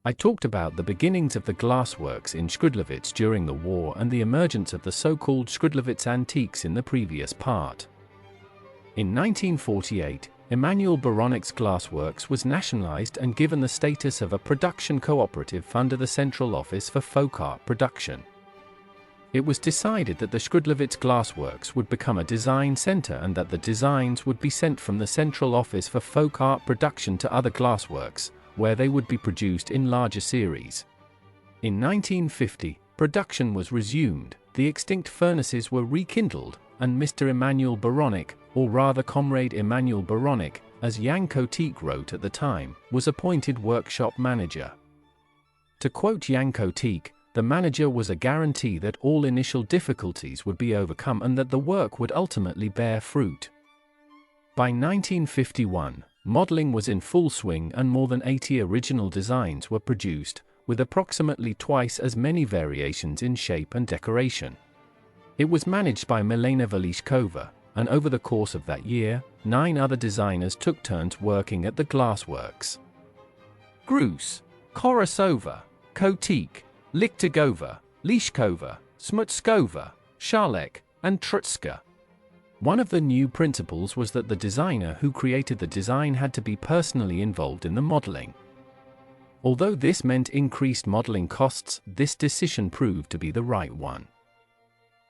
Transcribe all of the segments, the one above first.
I talked about the beginnings of the glassworks in Škrdlovice during the war and the emergence of the so-called Škrdlovice antiques in the previous part. In 1948, Emanuel Baranik's glassworks was nationalized and given the status of a production cooperative under the Central Office for Folk Art Production. It was decided that the Škrdlovice glassworks would become a design center and that the designs would be sent from the Central Office for Folk Art Production to other glassworks, where they would be produced in larger series. In 1950, production was resumed, the extinct furnaces were rekindled, and Mr. Emanuel Baranik, or rather Comrade Emanuel Baranik, as Jan Kotik wrote at the time, was appointed workshop manager. To quote Jan Kotik, the manager was a guarantee that all initial difficulties would be overcome and that the work would ultimately bear fruit. By 1951, modeling was in full swing and more than 80 original designs were produced, with approximately twice as many variations in shape and decoration. It was managed by Milena Velishkova, and over the course of that year, 9 other designers took turns working at the glassworks. Grus, Korosova, Kotik, Lichtagova, Lishkova, Smutskova, Sharlek, and Trutska. One of the new principles was that the designer who created the design had to be personally involved in the modeling. Although this meant increased modeling costs, this decision proved to be the right one.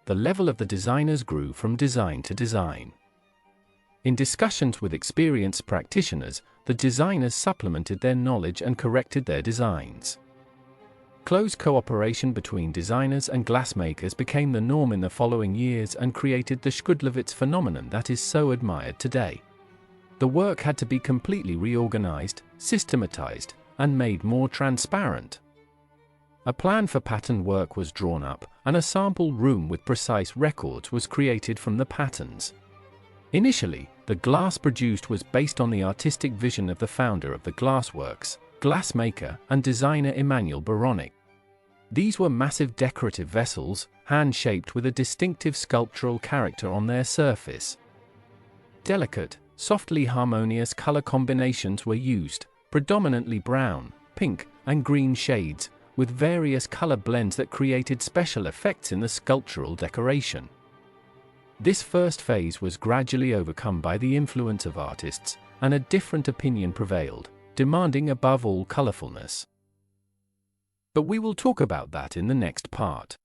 The level of the designers grew from design to design. In discussions with experienced practitioners, the designers supplemented their knowledge and corrected their designs. Close cooperation between designers and glassmakers became the norm in the following years and created the Škrdlovice phenomenon that is so admired today. The work had to be completely reorganized, systematized, and made more transparent. A plan for pattern work was drawn up, and a sample room with precise records was created from the patterns. Initially, the glass produced was based on the artistic vision of the founder of the glassworks, glassmaker and designer Emanuel Baranik. These were massive decorative vessels, hand-shaped with a distinctive sculptural character on their surface. Delicate, softly harmonious color combinations were used, predominantly brown, pink, and green shades, with various color blends that created special effects in the sculptural decoration. This first phase was gradually overcome by the influence of artists, and a different opinion prevailed, demanding above all colorfulness. But we will talk about that in the next part.